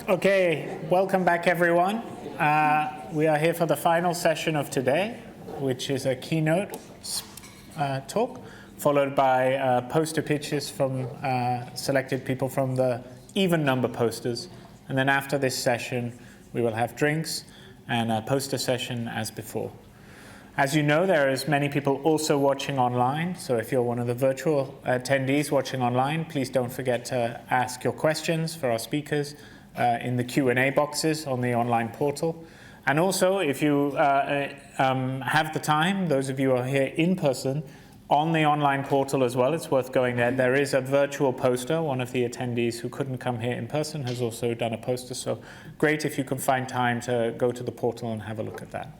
Okay, welcome back everyone. We are here for the final session of today, which is a keynote talk, followed by poster pitches from selected people from the even number posters. And then after this session, we will have drinks and a poster session as before. As you know, there is many people also watching online, so if you're one of the virtual attendees watching online, please don't forget to ask your questions for our speakers in the Q&A boxes on the online portal. And also, if you have the time, those of you who are here in person, on the online portal as well, it's worth going there. There is a virtual poster. One of the attendees who couldn't come here in person has also done a poster, so great if you can find time to go to the portal and have a look at that.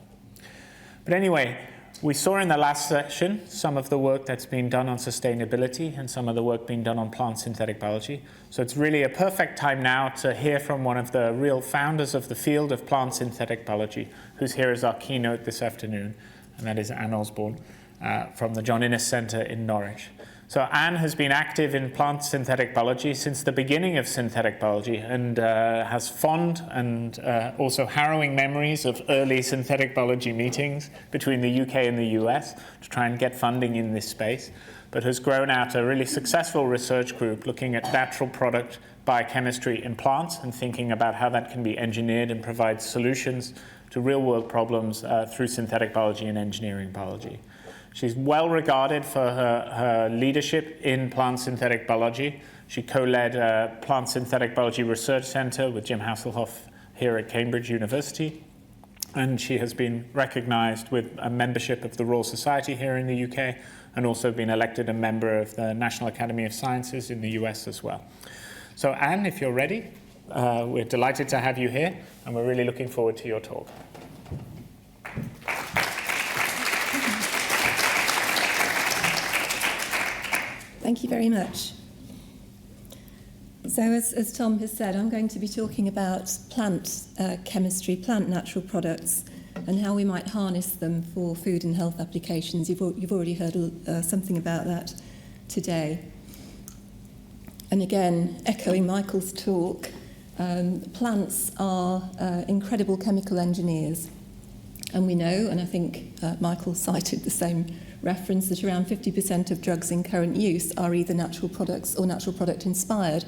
But anyway, we saw in the last session some of the work that's been done on sustainability and some of the work being done on plant synthetic biology. So it's really a perfect time now to hear from one of the real founders of the field of plant synthetic biology, who's here as our keynote this afternoon, and that is Anne Osbourn from the John Innes Centre in Norwich. So Anne has been active in plant synthetic biology since the beginning of synthetic biology and has fond and also harrowing memories of early synthetic biology meetings between the UK and the US to try and get funding in this space, but has grown out a really successful research group looking at natural product biochemistry in plants and thinking about how that can be engineered and provide solutions to real-world problems through synthetic biology and engineering biology. She's well regarded for her leadership in plant synthetic biology. She co-led a Plant Synthetic Biology Research Centre with Jim Hasselhoff here at Cambridge University. And she has been recognized with a membership of the Royal Society here in the UK and also been elected a member of the National Academy of Sciences in the US as well. So Anne, if you're ready, we're delighted to have you here and we're really looking forward to your talk. Thank you very much. So as Tom has said, I'm going to be talking about plant chemistry, plant natural products, and how we might harness them for food and health applications. You've already heard something about that today. And again, echoing Michael's talk, plants are incredible chemical engineers. And we know, and I think Michael cited the same reference, that around 50% of drugs in current use are either natural products or natural product inspired.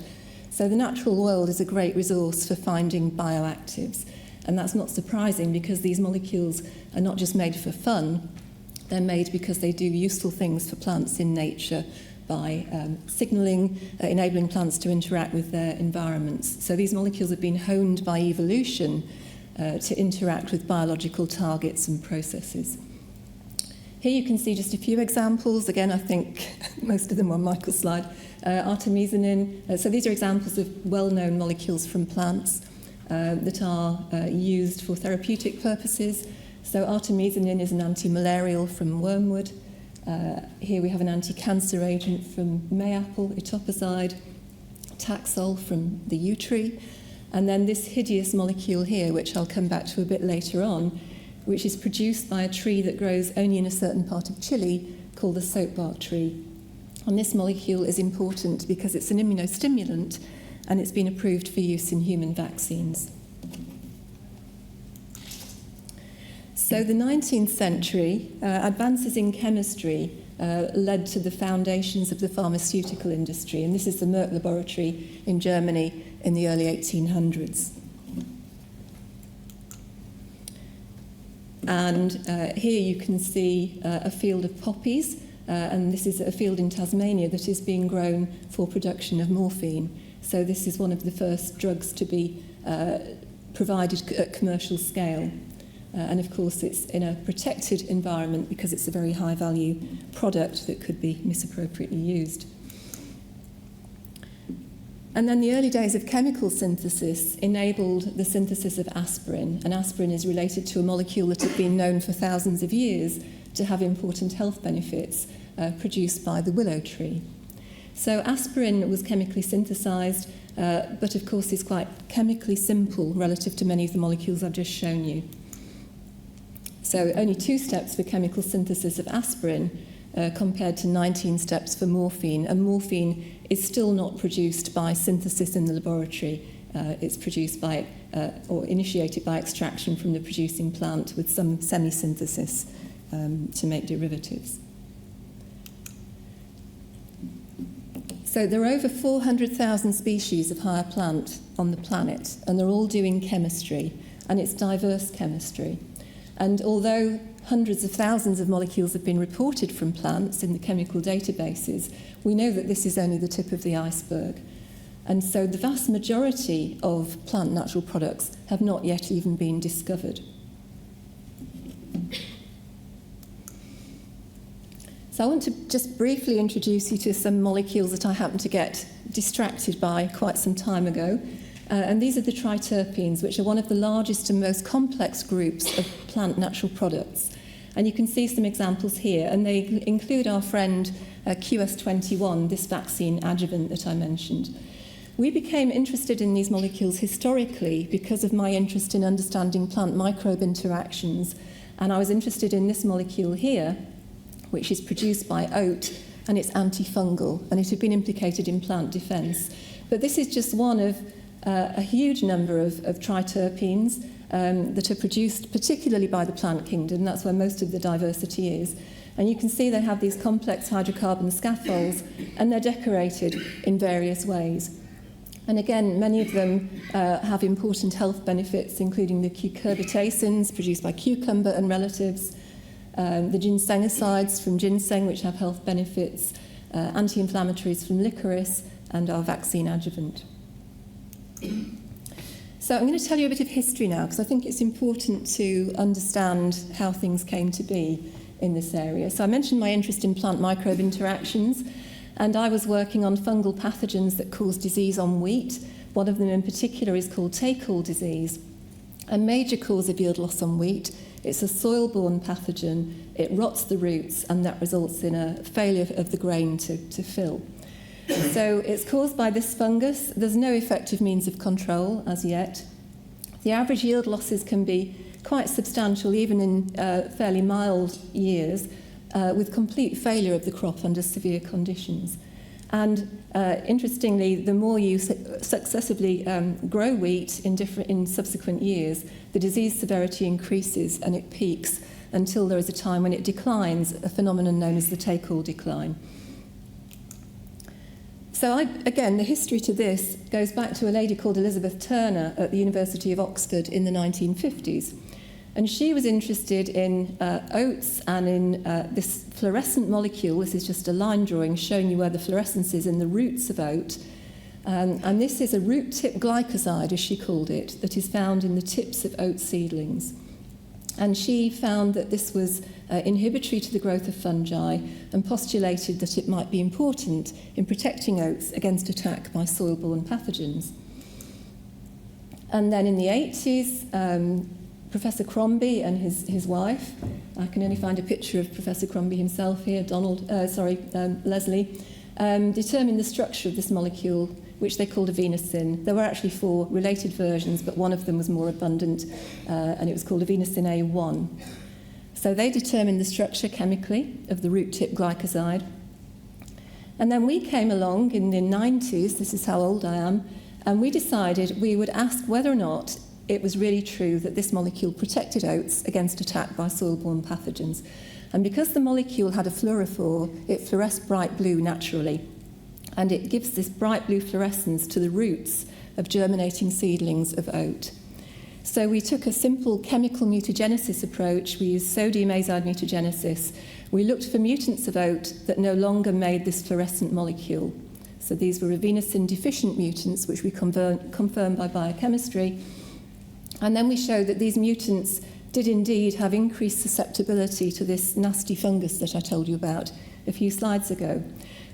So the natural world is a great resource for finding bioactives. And that's not surprising because these molecules are not just made for fun, they're made because they do useful things for plants in nature by signaling, enabling plants to interact with their environments. So these molecules have been honed by evolution to interact with biological targets and processes. Here you can see just a few examples. Again, I think most of them on Michael's slide. Artemisinin. So these are examples of well-known molecules from plants that are used for therapeutic purposes. So artemisinin is an anti-malarial from wormwood. Here we have an anti-cancer agent from mayapple, etoposide, Taxol from the yew tree. And then this hideous molecule here, which I'll come back to a bit later on, which is produced by a tree that grows only in a certain part of Chile, called the soapbark tree. And this molecule is important because it's an immunostimulant and it's been approved for use in human vaccines. So the 19th century, advances in chemistry led to the foundations of the pharmaceutical industry, and this is the Merck laboratory in Germany in the early 1800s. And here you can see a field of poppies, and this is a field in Tasmania that is being grown for production of morphine. So this is one of the first drugs to be provided at commercial scale. And of course it's in a protected environment because it's a very high value product that could be misappropriately used. And then the early days of chemical synthesis enabled the synthesis of aspirin. And aspirin is related to a molecule that had been known for thousands of years to have important health benefits produced by the willow tree. So aspirin was chemically synthesized, but of course is quite chemically simple relative to many of the molecules I've just shown you. So only 2 steps for chemical synthesis of aspirin compared to 19 steps for morphine. And morphine is still not produced by synthesis in the laboratory. it's produced by, or initiated by extraction from the producing plant with some semi-synthesis to make derivatives. So there are over 400,000 species of higher plant on the planet, and they're all doing chemistry, and it's diverse chemistry. And although hundreds of thousands of molecules have been reported from plants in the chemical databases, we know that this is only the tip of the iceberg. And so the vast majority of plant natural products have not yet even been discovered. So I want to just briefly introduce you to some molecules that I happened to get distracted by quite some time ago. And these are the triterpenes, which are one of the largest and most complex groups of plant natural products. And you can see some examples here, and they include our friend QS21, this vaccine adjuvant that I mentioned. We became interested in these molecules historically because of my interest in understanding plant microbe interactions, and I was interested in this molecule here, which is produced by oat, and it's antifungal, and it had been implicated in plant defense. But this is just one of a huge number of triterpenes that are produced particularly by the plant kingdom. That's where most of the diversity is. And you can see they have these complex hydrocarbon scaffolds, and they're decorated in various ways. And again, many of them have important health benefits, including the cucurbitacins produced by cucumber and relatives, the ginsengicides from ginseng, which have health benefits, anti-inflammatories from licorice, and our vaccine adjuvant. So I'm going to tell you a bit of history now, because I think it's important to understand how things came to be in this area. So I mentioned my interest in plant microbe interactions, and I was working on fungal pathogens that cause disease on wheat. One of them in particular is called take-all disease, a major cause of yield loss on wheat. It's a soil-borne pathogen, it rots the roots, and that results in a failure of the grain to fill. So it's caused by this fungus. There's no effective means of control as yet. The average yield losses can be quite substantial, even in fairly mild years, with complete failure of the crop under severe conditions. And interestingly, the more you successively grow wheat in subsequent years, the disease severity increases and it peaks until there is a time when it declines, a phenomenon known as the take-all decline. So again, the history to this goes back to a lady called Elizabeth Turner at the University of Oxford in the 1950s. And she was interested in oats and in this fluorescent molecule. This is just a line drawing showing you where the fluorescence is in the roots of oat. And this is a root tip glycoside, as she called it, that is found in the tips of oat seedlings. And she found that this was inhibitory to the growth of fungi and postulated that it might be important in protecting oats against attack by soil-borne pathogens. And then in the 80s, Professor Crombie and his wife, I can only find a picture of Professor Crombie himself here, Leslie, determined the structure of this molecule, which they called avenacin. There were actually 4 related versions, but one of them was more abundant, and it was called avenacin A1. So they determined the structure chemically of the root tip glycoside. And then we came along in the 90s, this is how old I am, and we decided we would ask whether or not it was really true that this molecule protected oats against attack by soil-borne pathogens. And because the molecule had a fluorophore, it fluoresced bright blue naturally. And it gives this bright blue fluorescence to the roots of germinating seedlings of oat. So we took a simple chemical mutagenesis approach. We used sodium azide mutagenesis. We looked for mutants of oat that no longer made this fluorescent molecule. So these were avenacin deficient mutants, which we confirmed by biochemistry. And then we showed that these mutants did indeed have increased susceptibility to this nasty fungus that I told you about a few slides ago.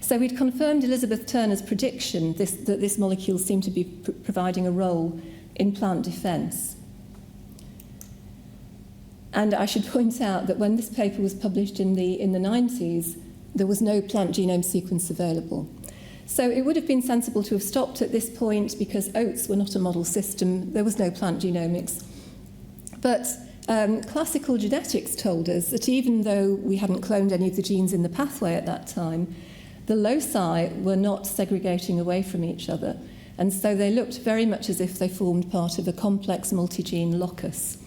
So we'd confirmed Elizabeth Turner's prediction that this molecule seemed to be providing a role in plant defense. And I should point out that when this paper was published in the 90s, there was no plant genome sequence available. So it would have been sensible to have stopped at this point because oats were not a model system. There was no plant genomics. But classical genetics told us that even though we hadn't cloned any of the genes in the pathway at that time, the loci were not segregating away from each other. And so they looked very much as if they formed part of a complex multi-gene locus.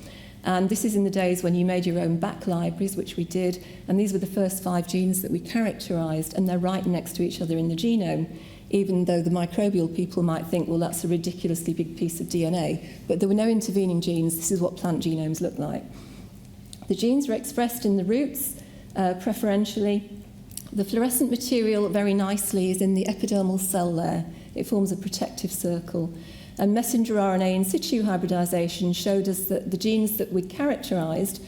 And this is in the days when you made your own back libraries, which we did, and these were the first 5 genes that we characterised, and they're right next to each other in the genome, even though the microbial people might think, well, that's a ridiculously big piece of DNA. But there were no intervening genes. This is what plant genomes look like. The genes are expressed in the roots, preferentially. The fluorescent material, very nicely, is in the epidermal cell layer. It forms a protective circle. And messenger RNA in situ hybridization showed us that the genes that we characterized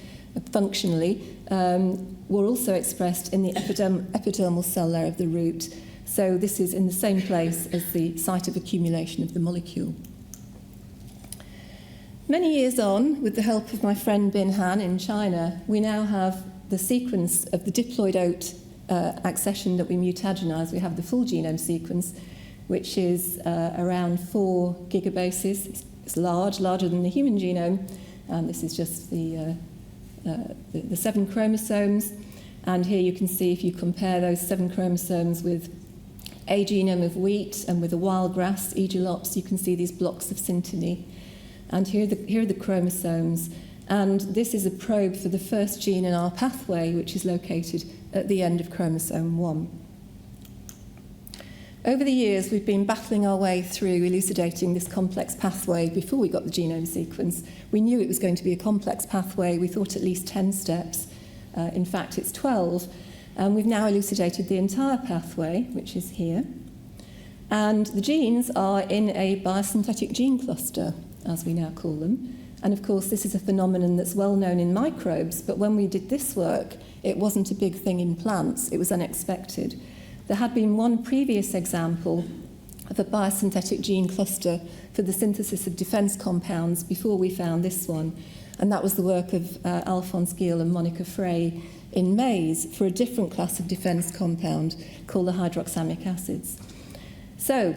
functionally were also expressed in the epidermal cell layer of the root. So this is in the same place as the site of accumulation of the molecule. Many years on, with the help of my friend Bin Han in China, we now have the sequence of the diploid oat accession that we mutagenize. We have the full genome sequence, which is around 4 gigabases. It's larger than the human genome, and this is just the 7 chromosomes. And here you can see, if you compare those 7 chromosomes with a genome of wheat and with a wild grass, Aegilops, you can see these blocks of synteny. And here are the chromosomes. And this is a probe for the first gene in our pathway, which is located at the end of chromosome 1. Over the years, we've been battling our way through elucidating this complex pathway before we got the genome sequence. We knew it was going to be a complex pathway. We thought at least 10 steps. In fact, it's 12. And we've now elucidated the entire pathway, which is here. And the genes are in a biosynthetic gene cluster, as we now call them. And of course, this is a phenomenon that's well known in microbes, but when we did this work, it wasn't a big thing in plants. It was unexpected. There had been one previous example of a biosynthetic gene cluster for the synthesis of defense compounds before we found this one, and that was the work of Alphonse Giel and Monica Frey in maize for a different class of defense compound called the hydroxamic acids. So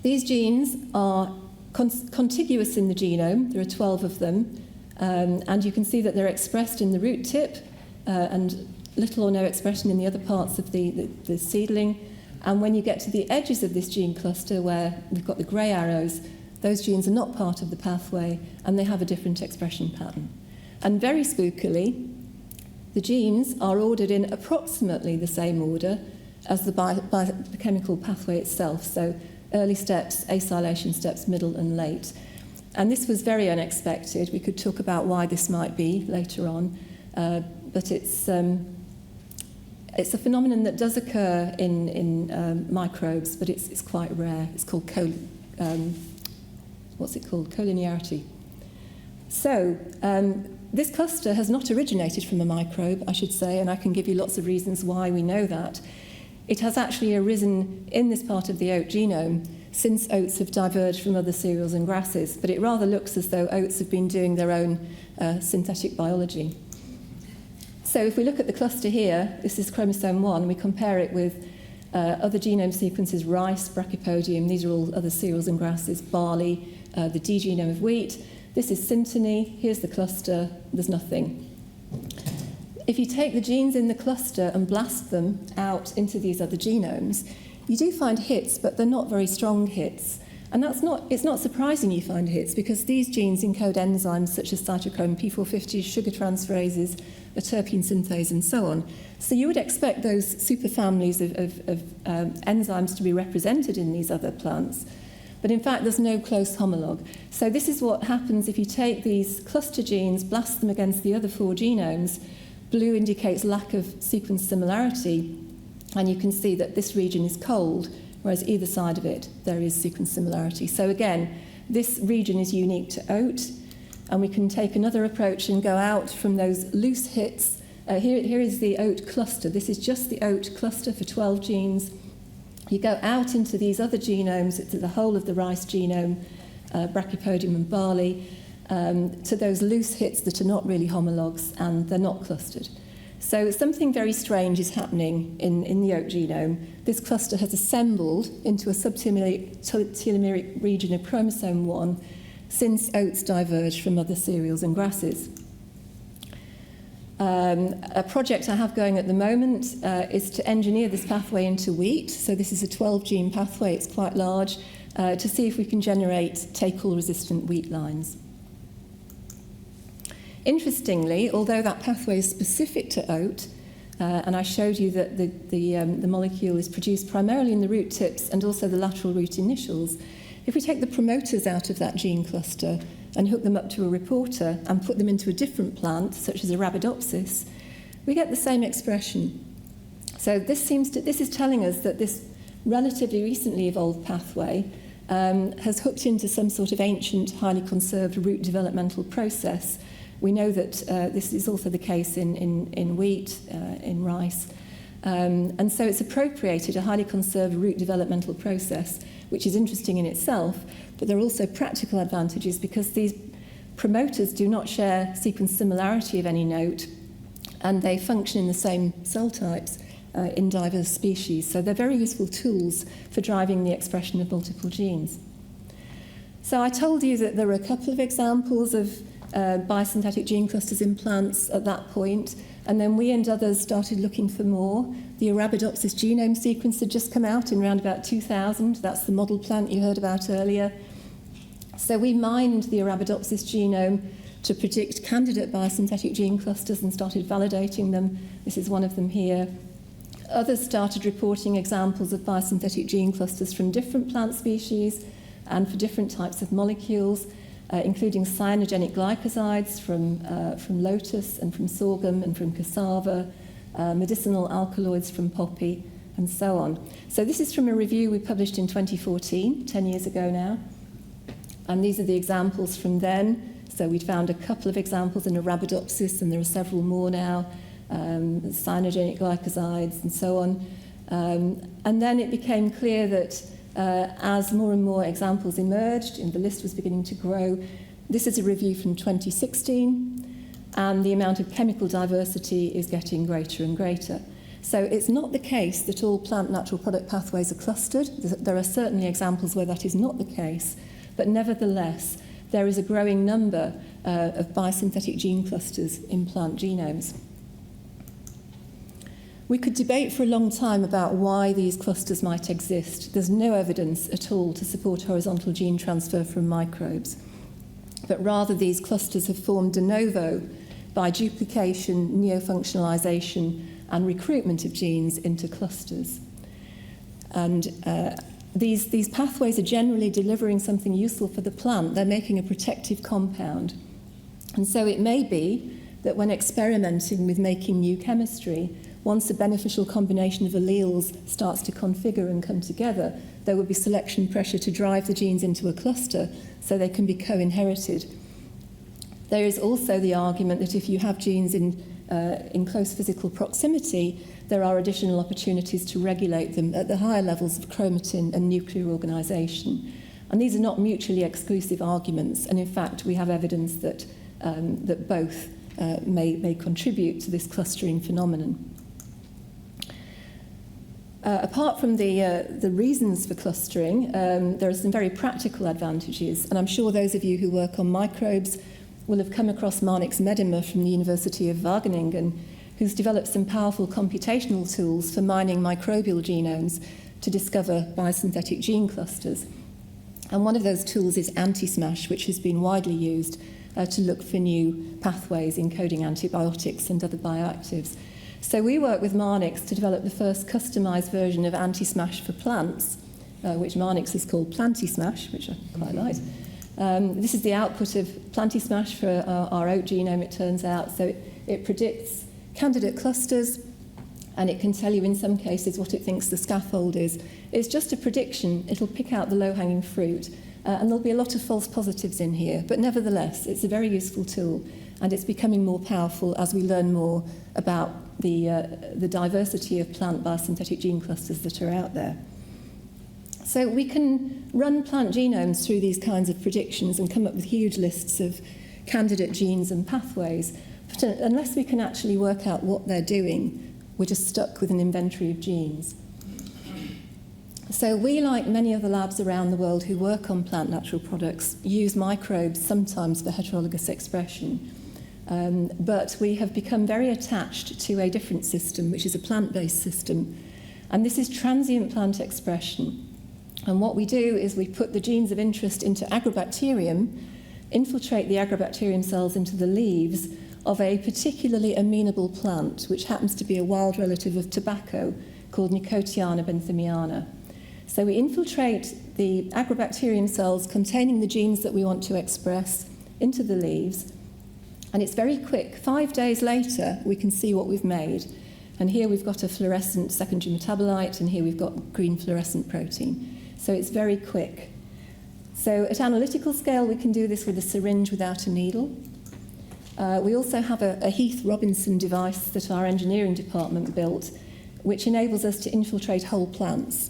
these genes are contiguous in the genome. There are 12 of them, and you can see that they're expressed in the root tip and little or no expression in the other parts of the seedling. And when you get to the edges of this gene cluster where we've got the grey arrows, those genes are not part of the pathway and they have a different expression pattern. And very spookily, the genes are ordered in approximately the same order as the biochemical pathway itself. So early steps, acylation steps, middle and late. And this was very unexpected. We could talk about why this might be later on, but it's a phenomenon that does occur in microbes, but it's quite rare. It's called collinearity. So this cluster has not originated from a microbe, I should say, and I can give you lots of reasons why we know that. It has actually arisen in this part of the oat genome since oats have diverged from other cereals and grasses, but it rather looks as though oats have been doing their own synthetic biology. So if we look at the cluster here, this is chromosome 1, we compare it with other genome sequences, rice, brachypodium, these are all other cereals and grasses, barley, the D genome of wheat. This is synteny, here's the cluster, there's nothing. If you take the genes in the cluster and blast them out into these other genomes, you do find hits, but they're not very strong hits. And it's not surprising you find hits, because these genes encode enzymes such as cytochrome P450, sugar transferases, a terpene synthase, and so on. So you would expect those superfamilies of enzymes to be represented in these other plants. But in fact, there's no close homologue. So this is what happens if you take these cluster genes, blast them against the other 4 genomes. Blue indicates lack of sequence similarity, and you can see that this region is cold, whereas either side of it, there is sequence similarity. So again, this region is unique to oat, and we can take another approach and go out from those loose hits. Here is the oat cluster. This is just the oat cluster for 12 genes. You go out into these other genomes, to the whole of the rice genome, brachypodium and barley, to those loose hits that are not really homologues, and they're not clustered. So something very strange is happening in the oat genome. This cluster has assembled into a subtelomeric region of chromosome 1 since oats diverged from other cereals and grasses. A project I have going at the moment is to engineer this pathway into wheat. So this is a 12-gene pathway. It's quite large. to see if we can generate take-all-resistant wheat lines. Interestingly, although that pathway is specific to oat, and I showed you that the molecule is produced primarily in the root tips and also the lateral root initials, if we take the promoters out of that gene cluster and hook them up to a reporter and put them into a different plant, such as Arabidopsis, we get the same expression. So this is telling us that this relatively recently evolved pathway has hooked into some sort of ancient, highly conserved root developmental process. We know that this is also the case in wheat, in rice. And so it's appropriated a highly conserved root developmental process, which is interesting in itself, but there are also practical advantages because these promoters do not share sequence similarity of any note, and they function in the same cell types in diverse species. So they're very useful tools for driving the expression of multiple genes. So I told you that there were a couple of examples of biosynthetic gene clusters in plants at that point, and then we and others started looking for more. The Arabidopsis genome sequence had just come out in around about 2000. That's the model plant you heard about earlier. So we mined the Arabidopsis genome to predict candidate biosynthetic gene clusters and started validating them. This is one of them here. Others started reporting examples of biosynthetic gene clusters from different plant species and for different types of molecules, including cyanogenic glycosides from lotus and from sorghum and from cassava, medicinal alkaloids from poppy, and so on. So this is from a review we published in 2014, 10 years ago now. And these are the examples from then. So we'd found a couple of examples in Arabidopsis, and there are several more now, cyanogenic glycosides and so on. And then it became clear that as more and more examples emerged, and the list was beginning to grow, this is a review from 2016, and the amount of chemical diversity is getting greater and greater. So it's not the case that all plant natural product pathways are clustered. There are certainly examples where that is not the case, but nevertheless, there is a growing number of biosynthetic gene clusters in plant genomes. We could debate for a long time about why these clusters might exist. There's no evidence at all to support horizontal gene transfer from microbes, but rather these clusters have formed de novo by duplication, neofunctionalization, and recruitment of genes into clusters. And these pathways are generally delivering something useful for the plant. They're making a protective compound. And so it may be that when experimenting with making new chemistry, once a beneficial combination of alleles starts to configure and come together, there will be selection pressure to drive the genes into a cluster so they can be co-inherited. There is also the argument that if you have genes in close physical proximity, there are additional opportunities to regulate them at the higher levels of chromatin and nuclear organisation. And these are not mutually exclusive arguments, and in fact we have evidence that both may contribute to this clustering phenomenon. Apart from the reasons for clustering, there are some very practical advantages, and I'm sure those of you who work on microbes will have come across Marnix Medema from the University of Wageningen, who's developed some powerful computational tools for mining microbial genomes to discover biosynthetic gene clusters. And one of those tools is anti-SMASH, which has been widely used to look for new pathways encoding antibiotics and other bioactives. So we work with Marnix to develop the first customized version of anti-SMASH for plants, which Marnix has called Planti-SMASH, which I quite like. This is the output of Planti-SMASH for our oat genome, it turns out. So it predicts candidate clusters, and it can tell you in some cases what it thinks the scaffold is. It's just a prediction. It'll pick out the low-hanging fruit, and there'll be a lot of false positives in here. But nevertheless, it's a very useful tool, and it's becoming more powerful as we learn more about the diversity of plant biosynthetic gene clusters that are out there. So we can run plant genomes through these kinds of predictions and come up with huge lists of candidate genes and pathways. But unless we can actually work out what they're doing, we're just stuck with an inventory of genes. So we, like many other labs around the world who work on plant natural products, use microbes sometimes for heterologous expression. But we have become very attached to a different system, which is a plant-based system. And this is transient plant expression. And what we do is we put the genes of interest into agrobacterium, infiltrate the agrobacterium cells into the leaves of a particularly amenable plant, which happens to be a wild relative of tobacco called Nicotiana benthamiana. So we infiltrate the agrobacterium cells containing the genes that we want to express into the leaves, and it's very quick. 5 days later, we can see what we've made. And here we've got a fluorescent secondary metabolite, and here we've got green fluorescent protein. So it's very quick. So at analytical scale, we can do this with a syringe without a needle. We also have a Heath Robinson device that our engineering department built, which enables us to infiltrate whole plants.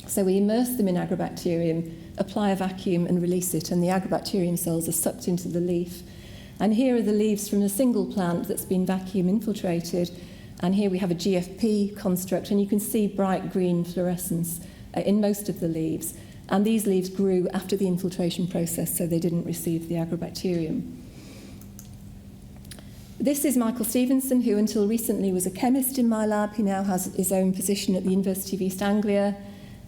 So we immerse them in agrobacterium, apply a vacuum and release it, and the agrobacterium cells are sucked into the leaf. And here are the leaves from a single plant that's been vacuum infiltrated, and here we have a GFP construct, and you can see bright green fluorescence in most of the leaves. And these leaves grew after the infiltration process, so they didn't receive the agrobacterium. This is Michael Stevenson, who until recently was a chemist in my lab. He now has his own position at the University of East Anglia.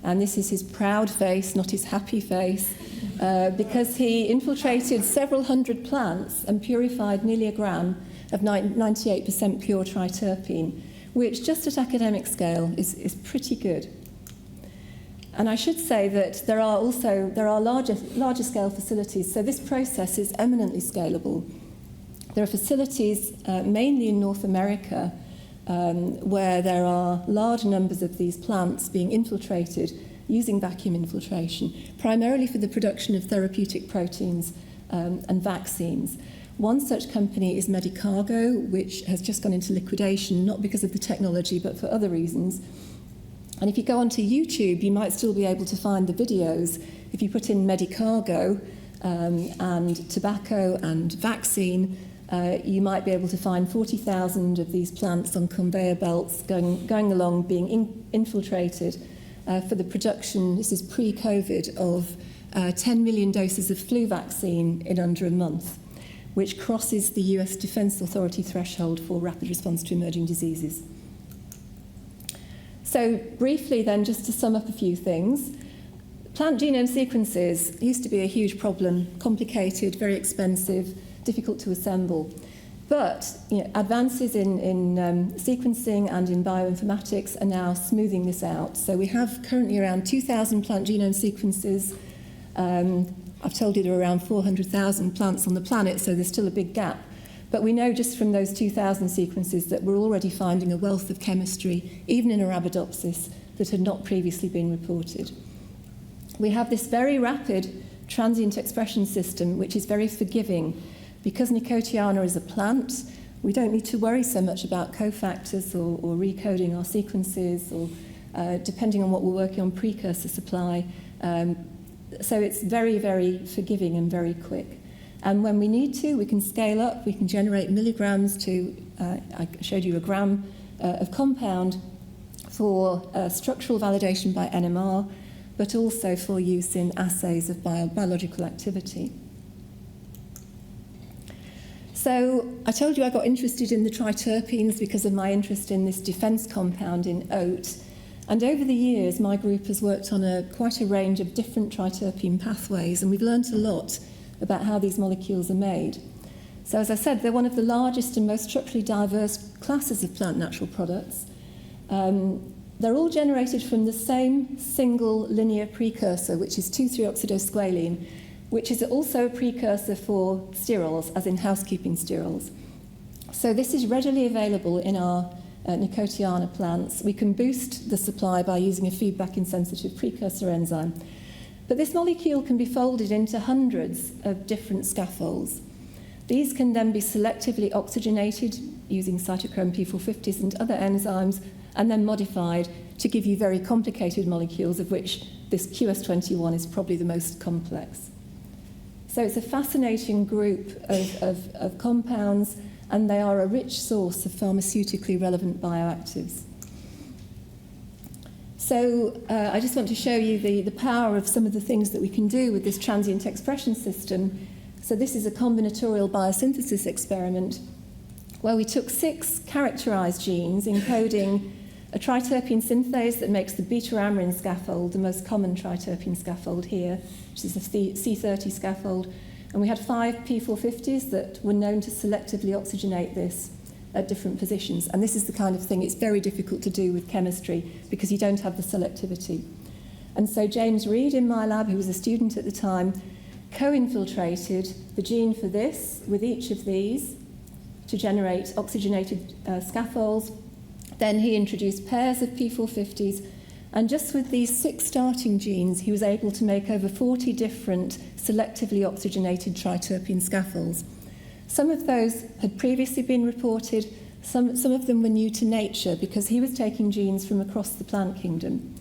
And this is his proud face, not his happy face, because he infiltrated several hundred plants and purified nearly a gram of 98% pure triterpene, which just at academic scale is pretty good. And I should say that there are larger scale facilities, so this process is eminently scalable. There are facilities mainly in North America where there are large numbers of these plants being infiltrated using vacuum infiltration, primarily for the production of therapeutic proteins and vaccines. One such company is Medicago, which has just gone into liquidation, not because of the technology, but for other reasons. And if you go onto YouTube, you might still be able to find the videos. If you put in Medicago and tobacco and vaccine, you might be able to find 40,000 of these plants on conveyor belts going along, being infiltrated for the production, this is pre-COVID, of 10 million doses of flu vaccine in under a month, which crosses the US Defense Authority threshold for rapid response to emerging diseases. So briefly then, just to sum up a few things, plant genome sequences used to be a huge problem, complicated, very expensive, difficult to assemble. But advances in sequencing and in bioinformatics are now smoothing this out. So we have currently around 2,000 plant genome sequences. I've told you there are around 400,000 plants on the planet, so there's still a big gap. But we know just from those 2,000 sequences that we're already finding a wealth of chemistry, even in Arabidopsis, that had not previously been reported. We have this very rapid transient expression system, which is very forgiving. Because Nicotiana is a plant, we don't need to worry so much about cofactors or recoding our sequences, or depending on what we're working on, precursor supply. So it's very, very forgiving and very quick. And when we need to, we can scale up. We can generate milligrams to, I showed you a gram of compound for structural validation by NMR, but also for use in assays of biological activity. So I told you I got interested in the triterpenes because of my interest in this defense compound in oat. And over the years, my group has worked on quite a range of different triterpene pathways, and we've learned a lot about how these molecules are made. So as I said, they're one of the largest and most structurally diverse classes of plant natural products. They're all generated from the same single linear precursor, which is 2,3-oxidosqualene, which is also a precursor for sterols, as in housekeeping sterols. So this is readily available in our Nicotiana plants. We can boost the supply by using a feedback-insensitive precursor enzyme. But this molecule can be folded into hundreds of different scaffolds. These can then be selectively oxygenated using cytochrome P450s and other enzymes, and then modified to give you very complicated molecules, of which this QS21 is probably the most complex. So it's a fascinating group of compounds, and they are a rich source of pharmaceutically relevant bioactives. So I just want to show you the power of some of the things that we can do with this transient expression system. So this is a combinatorial biosynthesis experiment where we took 6 characterized genes encoding a triterpene synthase that makes the beta-amarin scaffold, the most common triterpene scaffold here, which is the C30 scaffold. And we had 5 P450s that were known to selectively oxygenate this at different positions. And this is the kind of thing it's very difficult to do with chemistry because you don't have the selectivity. And so James Reed in my lab, who was a student at the time, co-infiltrated the gene for this with each of these to generate oxygenated scaffolds. Then he introduced pairs of P450s, and just with these 6 starting genes, he was able to make over 40 different selectively oxygenated triterpene scaffolds. Some of those had previously been reported, some of them were new to nature because he was taking genes from across the plant kingdom.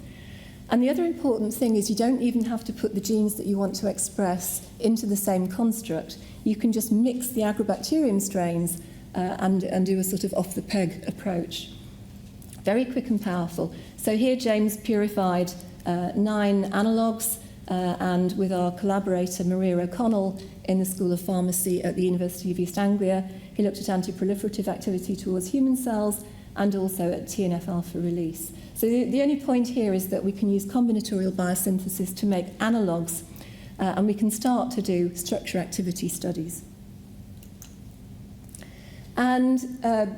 And the other important thing is you don't even have to put the genes that you want to express into the same construct. You can just mix the agrobacterium strains and do a sort of off-the-peg approach. Very quick and powerful. So here James purified 9 analogues, and with our collaborator Maria O'Connell in the School of Pharmacy at the University of East Anglia, he looked at anti-proliferative activity towards human cells and also at TNF-alpha release. So the only point here is that we can use combinatorial biosynthesis to make analogues, and we can start to do structure-activity studies. And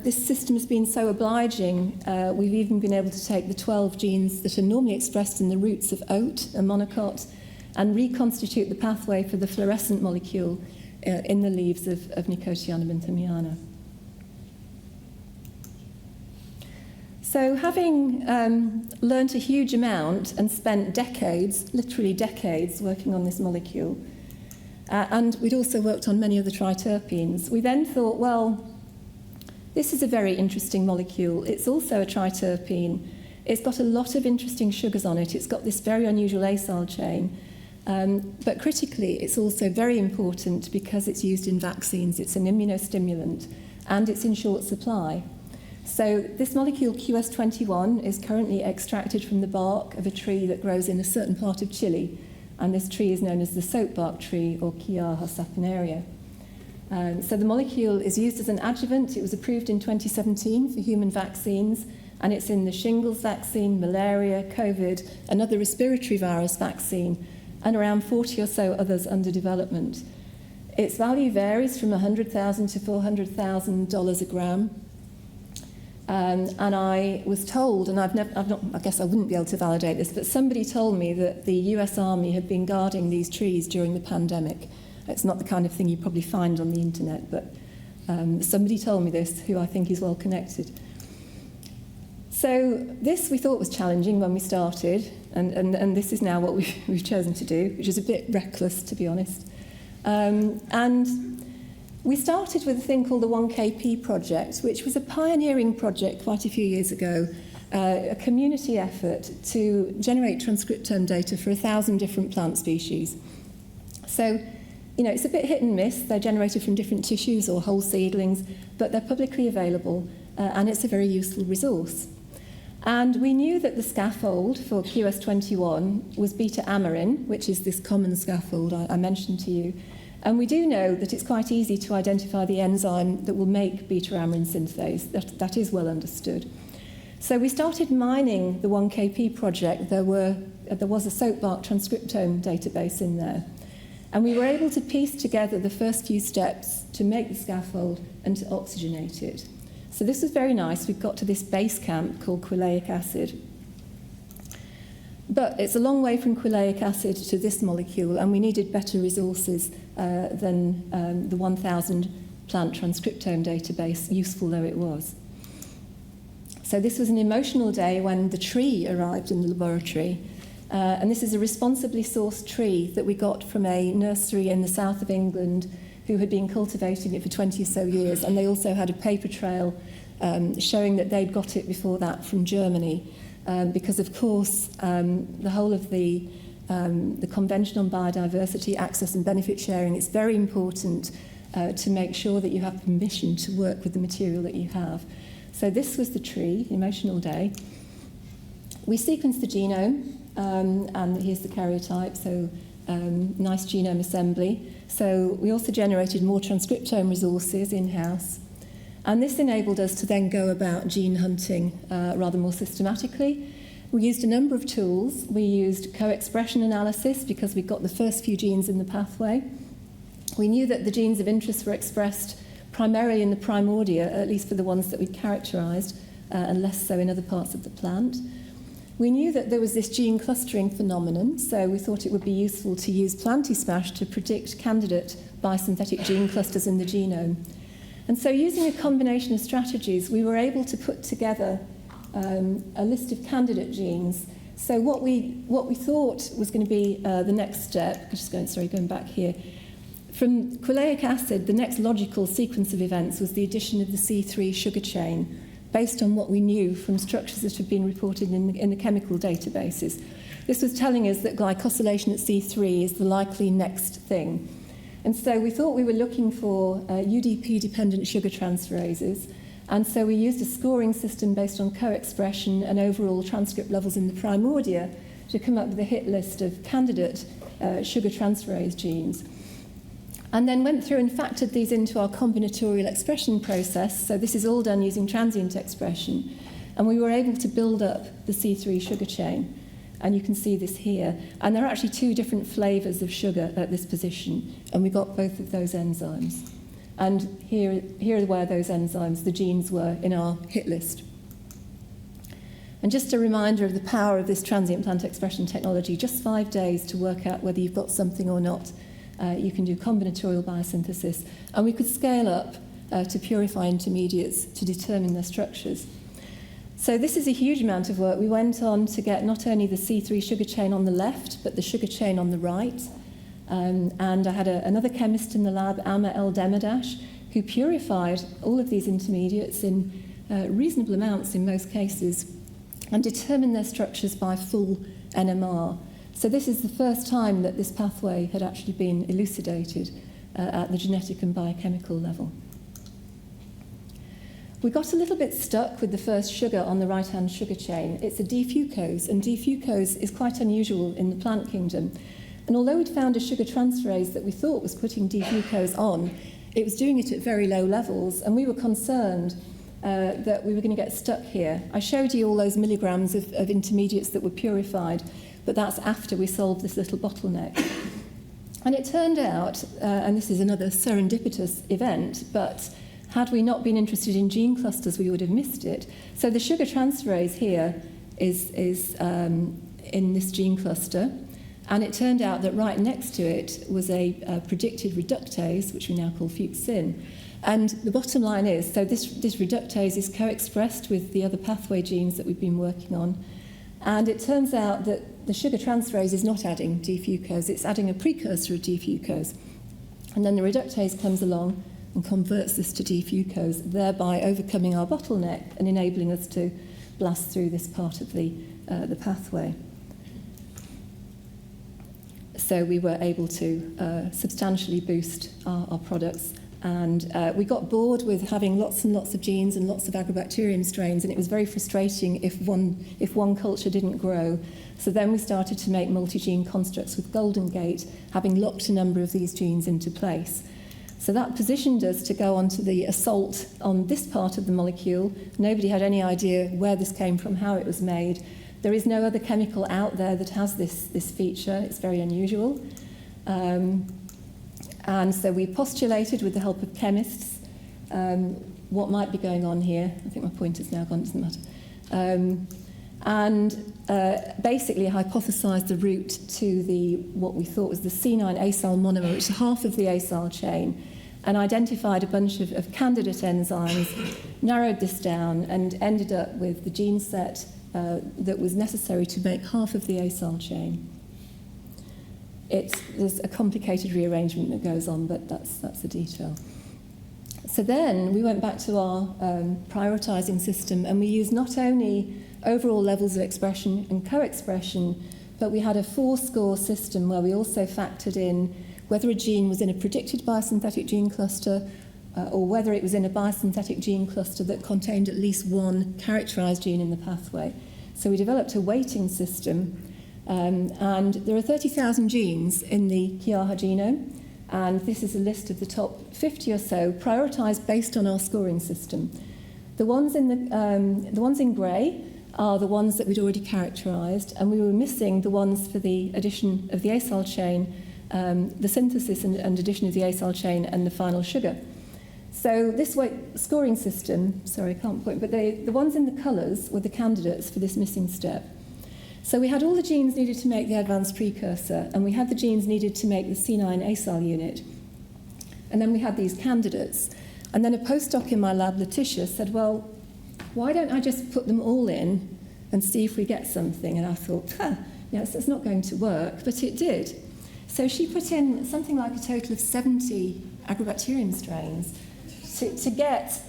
this system has been so obliging, we've even been able to take the 12 genes that are normally expressed in the roots of oat and monocot and reconstitute the pathway for the fluorescent molecule in the leaves of Nicotiana benthamiana. So having learnt a huge amount and spent decades, literally decades, working on this molecule, and we'd also worked on many other triterpenes, we then thought, well, this is a very interesting molecule. It's also a triterpene. It's got a lot of interesting sugars on it. It's got this very unusual acyl chain. But critically, it's also very important because it's used in vaccines. It's an immunostimulant, and it's in short supply. So this molecule, QS21, is currently extracted from the bark of a tree that grows in a certain part of Chile. And this tree is known as the soapbark tree, or Chiaja saponaria. So the molecule is used as an adjuvant. It was approved in 2017 for human vaccines, and it's in the shingles vaccine, malaria, COVID, another respiratory virus vaccine, and around 40 or so others under development. Its value varies from $100,000 to $400,000 a gram. And I was told, and I guess I wouldn't be able to validate this, but somebody told me that the US Army had been guarding these trees during the pandemic. It's not the kind of thing you probably find on the internet, but somebody told me this, who I think is well connected. So this we thought was challenging when we started, and this is now what we've chosen to do, which is a bit reckless, to be honest. And we started with a thing called the 1KP project, which was a pioneering project quite a few years ago, a community effort to generate transcriptome data for 1,000 different plant species. So, you know, it's a bit hit and miss. They're generated from different tissues or whole seedlings, but they're publicly available, and it's a very useful resource. And we knew that the scaffold for QS21 was beta-amarin, which is this common scaffold I mentioned to you. And we do know that it's quite easy to identify the enzyme that will make beta-amarin synthase. That is well understood. So we started mining the 1KP project. There was a soapbark transcriptome database in there. And we were able to piece together the first few steps to make the scaffold and to oxygenate it. So this was very nice. We got to this base camp called queleic acid. But it's a long way from queleic acid to this molecule, and we needed better resources than the 1,000 plant transcriptome database, useful though it was. So this was an emotional day when the tree arrived in the laboratory. And this is a responsibly sourced tree that we got from a nursery in the south of England who had been cultivating it for 20 or so years. And they also had a paper trail showing that they'd got it before that from Germany. Because, of course, the whole of the Convention on Biodiversity, Access and Benefit Sharing, it's very important to make sure that you have permission to work with the material that you have. So this was the tree, emotional day. We sequenced the genome, and here's the karyotype, so nice genome assembly. So we also generated more transcriptome resources in-house. And this enabled us to then go about gene hunting rather more systematically. We used a number of tools. We used co-expression analysis because we got the first few genes in the pathway. We knew that the genes of interest were expressed primarily in the primordia, at least for the ones that we'd characterised, and less so in other parts of the plant. We knew that there was this gene clustering phenomenon, so we thought it would be useful to use Plantismash to predict candidate biosynthetic gene clusters in the genome. And so using a combination of strategies, we were able to put together a list of candidate genes. So what we thought was going to be the next step, going back here, from queleic acid, the next logical sequence of events was the addition of the C3 sugar chain, based on what we knew from structures that had been reported in the chemical databases. This was telling us that glycosylation at C3 is the likely next thing. And so we thought we were looking for UDP-dependent sugar transferases, and so we used a scoring system based on co-expression and overall transcript levels in the primordia to come up with a hit list of candidate sugar transferase genes. And then went through and factored these into our combinatorial expression process. So this is all done using transient expression. And we were able to build up the C3 sugar chain. And you can see this here. And there are actually two different flavours of sugar at this position. And we got both of those enzymes. And here are where those enzymes, the genes, were in our hit list. And just a reminder of the power of this transient plant expression technology, just 5 days to work out whether you've got something or not. You can do combinatorial biosynthesis, and we could scale up to purify intermediates to determine their structures. So this is a huge amount of work. We went on to get not only the C3 sugar chain on the left, but the sugar chain on the right. And I had another chemist in the lab, Alma El Demadash, who purified all of these intermediates in reasonable amounts in most cases and determined their structures by full NMR. So this is the first time that this pathway had actually been elucidated at the genetic and biochemical level. We got a little bit stuck with the first sugar on the right-hand sugar chain. It's a D-fucose, and D-fucose is quite unusual in the plant kingdom. And although we'd found a sugar transferase that we thought was putting D-fucose on, it was doing it at very low levels, and we were concerned that we were going to get stuck here. I showed you all those milligrams of intermediates that were purified, but that's after we solved this little bottleneck. And it turned out, and this is another serendipitous event, but had we not been interested in gene clusters, we would have missed it. So the sugar transferase here is in this gene cluster, and it turned out that right next to it was a predicted reductase, which we now call fuchsin. And the bottom line is, so this reductase is co-expressed with the other pathway genes that we've been working on, and it turns out that the sugar transferase is not adding D-fucose, it's adding a precursor of D-fucose. And then the reductase comes along and converts this to D-fucose, thereby overcoming our bottleneck and enabling us to blast through this part of the pathway. So we were able to substantially boost our products. And we got bored with having lots and lots of genes and lots of agrobacterium strains, and it was very frustrating if one culture didn't grow. So then we started to make multi-gene constructs with Golden Gate, having locked a number of these genes into place. So that positioned us to go on to the assault on this part of the molecule. Nobody had any idea where this came from, how it was made. There is no other chemical out there that has this feature. It's very unusual. And so we postulated, with the help of chemists, what might be going on here. I think my pointer's now gone, it doesn't matter. Basically hypothesized the route to what we thought was the C9 acyl monomer, which is half of the acyl chain, and identified a bunch of candidate enzymes, narrowed this down, and ended up with the gene set that was necessary to make half of the acyl chain. There's a complicated rearrangement that goes on, but that's a detail. So then we went back to our prioritizing system, and we used not only overall levels of expression and co-expression, but we had a 4-score system where we also factored in whether a gene was in a predicted biosynthetic gene cluster or whether it was in a biosynthetic gene cluster that contained at least one characterized gene in the pathway. So we developed a weighting system. And there are 30,000 genes in the Chiaha genome, And this is a list of the top 50 or so, prioritised based on our scoring system. The ones in grey are the ones that we'd already characterised, and we were missing the ones for the addition of the acyl chain, the synthesis and addition of the acyl chain and the final sugar. So this scoring system, sorry, I can't point, but the ones in the colours were the candidates for this missing step. So we had all the genes needed to make the advanced precursor, and we had the genes needed to make the C9 acyl unit. And then we had these candidates. And then a postdoc in my lab, Letitia, said, well, why don't I just put them all in and see if we get something? And I thought, yes, it's not going to work, but it did. So she put in something like a total of 70 agrobacterium strains to get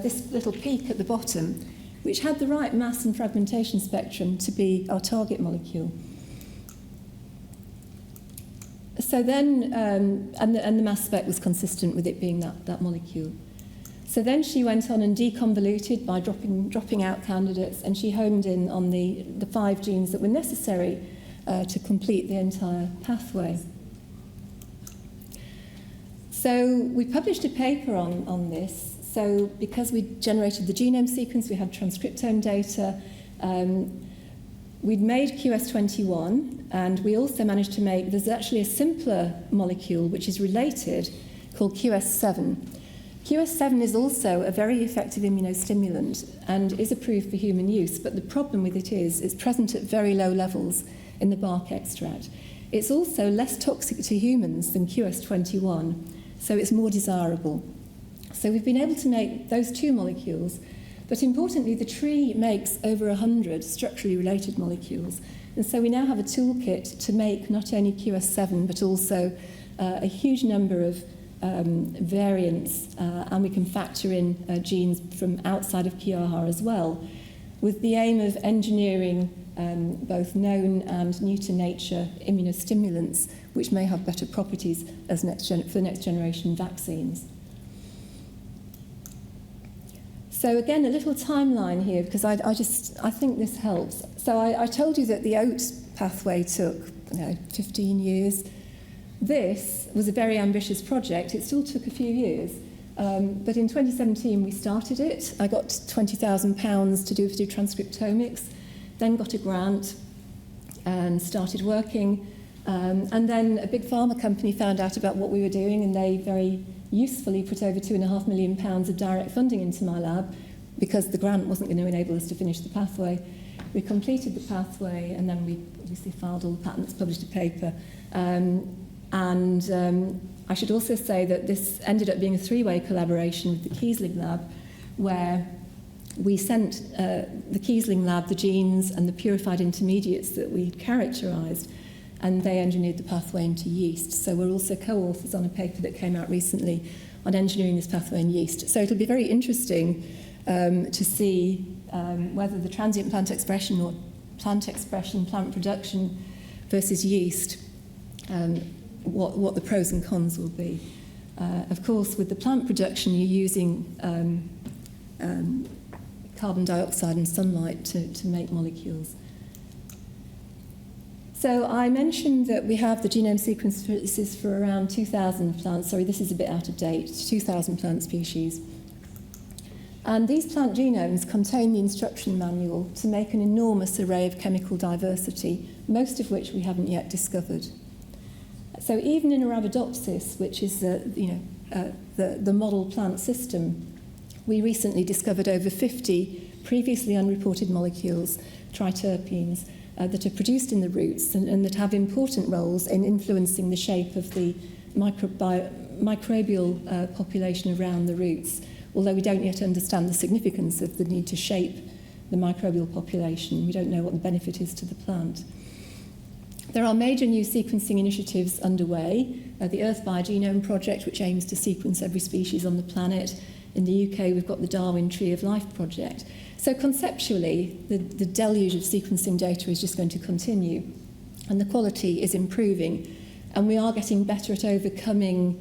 this little peak at the bottom, which had the right mass and fragmentation spectrum to be our target molecule. So then, and the mass spec was consistent with it being that molecule. So then she went on and deconvoluted by dropping out candidates, and she honed in on the 5 genes that were necessary to complete the entire pathway. So we published a paper on this. So because we generated the genome sequence, we had transcriptome data, we'd made QS21, and we also managed to make, there's actually a simpler molecule which is related called QS7. QS7 is also a very effective immunostimulant and is approved for human use, but the problem with it is it's present at very low levels in the bark extract. It's also less toxic to humans than QS21, so it's more desirable. So we've been able to make those 2 molecules, but importantly, the tree makes over 100 structurally related molecules. And so we now have a toolkit to make not only QS7, but also a huge number of variants, and we can factor in genes from outside of Kiaha as well, with the aim of engineering both known and new-to-nature immunostimulants, which may have better properties as for next-generation vaccines. So again, a little timeline here, because I think this helps. So I told you that the oat pathway took 15 years. This was a very ambitious project. It still took a few years. But in 2017, we started it. I got £20,000 to do transcriptomics, then got a grant and started working. And then a big pharma company found out about what we were doing, and they very usefully put over £2.5 million of direct funding into my lab because the grant wasn't going to enable us to finish the pathway. We completed the pathway, and then we obviously filed all the patents, published a paper. I should also say that this ended up being a 3-way collaboration with the Kiesling lab, where we sent the Kiesling lab the genes and the purified intermediates that we characterised, and they engineered the pathway into yeast. So we're also co-authors on a paper that came out recently on engineering this pathway in yeast. So it'll be very interesting to see whether the transient plant expression or plant production versus yeast, what the pros and cons will be. Of course, with the plant production, you're using carbon dioxide and sunlight to make molecules. So I mentioned that we have the genome sequences for around 2,000 plants. Sorry, this is a bit out of date. 2,000 plant species. And these plant genomes contain the instruction manual to make an enormous array of chemical diversity, most of which we haven't yet discovered. So even in Arabidopsis, which is the model plant system, we recently discovered over 50 previously unreported molecules, triterpenes, that are produced in the roots and that have important roles in influencing the shape of the microbial population around the roots, although we don't yet understand the significance of the need to shape the microbial population. We don't know what the benefit is to the plant. There are major new sequencing initiatives underway. The Earth Biogenome Project, which aims to sequence every species on the planet. In the UK, we've got the Darwin Tree of Life project. So conceptually, the deluge of sequencing data is just going to continue, and the quality is improving, and we are getting better at overcoming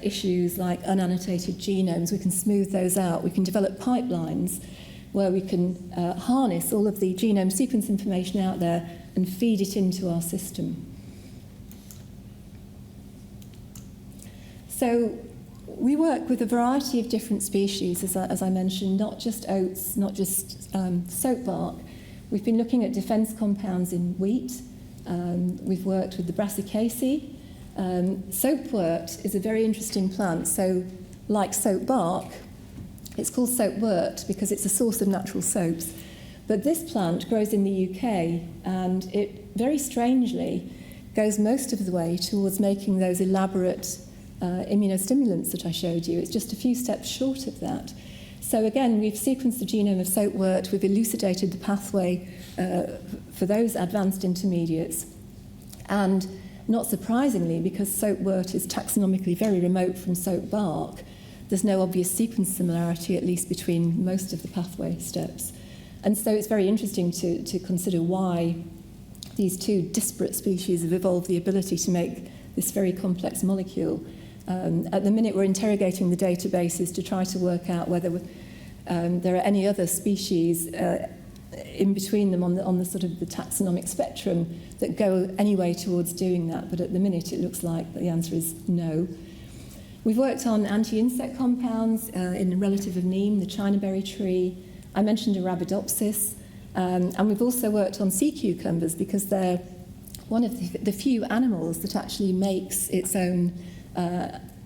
issues like unannotated genomes. We can smooth those out. We can develop pipelines where we can harness all of the genome sequence information out there and feed it into our system. So we work with a variety of different species, as I mentioned, not just oats, not just soap bark. We've been looking at defence compounds in wheat. We've worked with the Brassicaceae. Soapwort is a very interesting plant. So like soap bark, it's called soapwort because it's a source of natural soaps. But this plant grows in the UK, and it very strangely goes most of the way towards making those elaborate immunostimulants that I showed you. It's just a few steps short of that. So again, we've sequenced the genome of soapwort, we've elucidated the pathway for those advanced intermediates. And not surprisingly, because soapwort is taxonomically very remote from soap bark, there's no obvious sequence similarity, at least between most of the pathway steps. And so it's very interesting to consider why these two disparate species have evolved the ability to make this very complex molecule. At the minute, we're interrogating the databases to try to work out whether there are any other species in between them on the sort of the taxonomic spectrum that go any way towards doing that. But at the minute, it looks like the answer is no. We've worked on anti-insect compounds in the relative of neem, the Chinaberry tree. I mentioned Arabidopsis. And we've also worked on sea cucumbers because they're one of the few animals that actually makes its own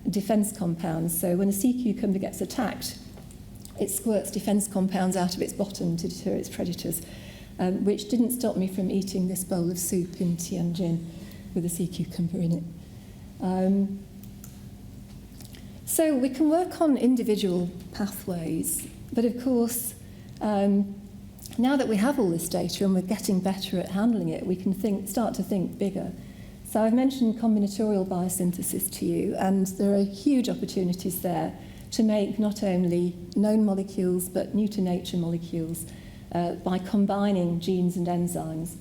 defence compounds. So when a sea cucumber gets attacked, it squirts defence compounds out of its bottom to deter its predators, which didn't stop me from eating this bowl of soup in Tianjin with a sea cucumber in it. So we can work on individual pathways, but of course, now that we have all this data and we're getting better at handling it, we can start to think bigger. So I've mentioned combinatorial biosynthesis to you, and there are huge opportunities there to make not only known molecules but new-to-nature molecules by combining genes and enzymes.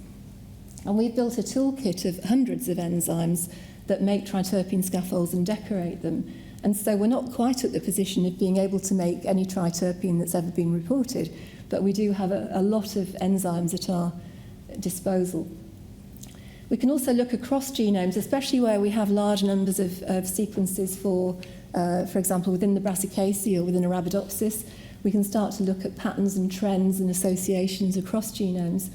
And we've built a toolkit of hundreds of enzymes that make triterpene scaffolds and decorate them. And so we're not quite at the position of being able to make any triterpene that's ever been reported, but we do have a lot of enzymes at our disposal. We can also look across genomes, especially where we have large numbers of sequences for example, within the Brassicaceae or within Arabidopsis. We can start to look at patterns and trends and associations across genomes.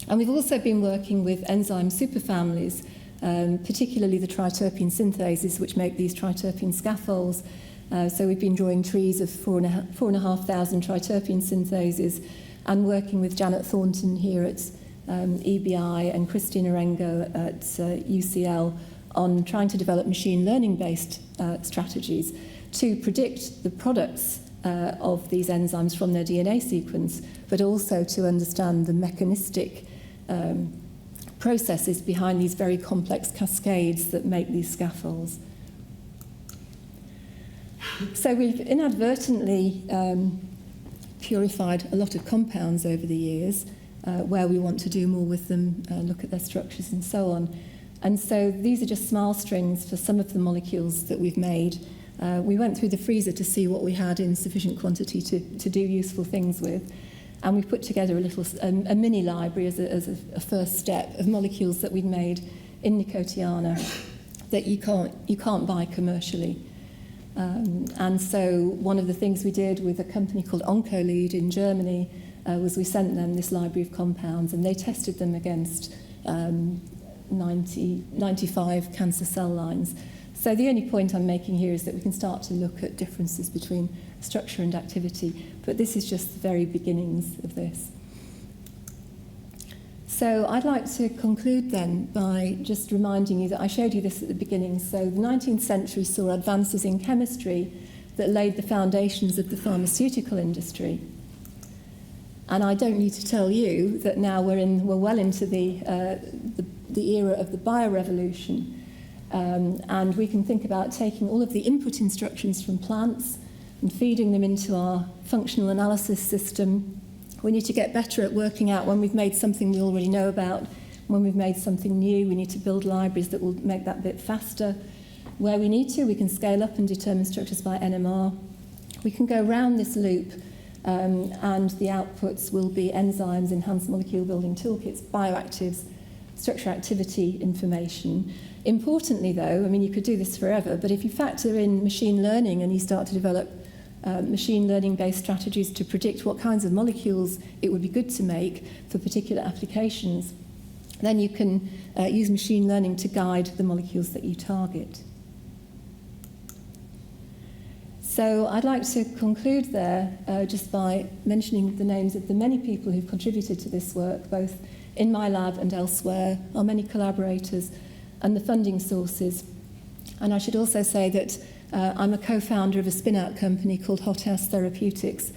And we've also been working with enzyme superfamilies, particularly the triterpene synthases, which make these triterpene scaffolds. So we've been drawing trees of 4,500 triterpene synthases and working with Janet Thornton here at EBI and Christina Rengo at UCL on trying to develop machine learning-based strategies to predict the products of these enzymes from their DNA sequence, but also to understand the mechanistic processes behind these very complex cascades that make these scaffolds. So we've inadvertently purified a lot of compounds over the years where we want to do more with them, look at their structures and so on. And so these are just smile strings for some of the molecules that we've made. We went through the freezer to see what we had in sufficient quantity to do useful things with. And we put together a mini library as a first step of molecules that we'd made in Nicotiana that you can't buy commercially. And so one of the things we did with a company called OncoLead in Germany was we sent them this library of compounds, and they tested them against 95 cancer cell lines. So the only point I'm making here is that we can start to look at differences between structure and activity, but this is just the very beginnings of this. So I'd like to conclude then by just reminding you that I showed you this at the beginning. So the 19th century saw advances in chemistry that laid the foundations of the pharmaceutical industry. And I don't need to tell you that now we're well into the era of the biorevolution. And we can think about taking all of the input instructions from plants and feeding them into our functional analysis system. We need to get better at working out when we've made something we already know about. When we've made something new, we need to build libraries that will make that bit faster. Where we need to, we can scale up and determine structures by NMR. We can go round this loop, and the outputs will be enzymes, enhanced molecule building toolkits, bioactives, structure activity information. Importantly, though, I mean, you could do this forever, but if you factor in machine learning and you start to develop machine learning-based strategies to predict what kinds of molecules it would be good to make for particular applications, then you can use machine learning to guide the molecules that you target. So I'd like to conclude there just by mentioning the names of the many people who've contributed to this work, both in my lab and elsewhere, our many collaborators, and the funding sources. And I should also say that I'm a co-founder of a spin-out company called Hothouse Therapeutics,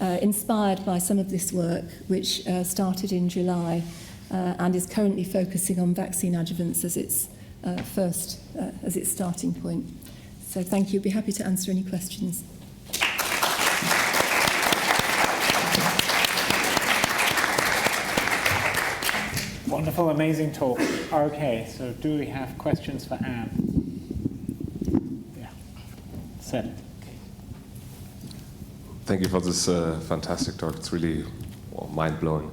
inspired by some of this work, which started in July and is currently focusing on vaccine adjuvants as its as its starting point. So thank you. I'd be happy to answer any questions. Wonderful, amazing talk. Okay, so do we have questions for Anne? Yeah, Seth. Thank you for this fantastic talk. It's really mind-blowing.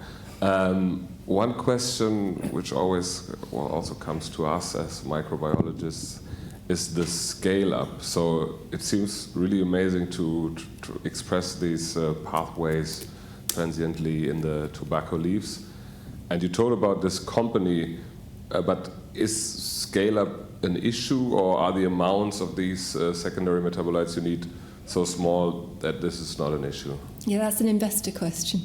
One question which always also comes to us as microbiologists is the scale-up. So it seems really amazing to express these pathways transiently in the tobacco leaves. And you told about this company, but is scale-up an issue, or are the amounts of these secondary metabolites you need so small that this is not an issue? Yeah, that's an investor question.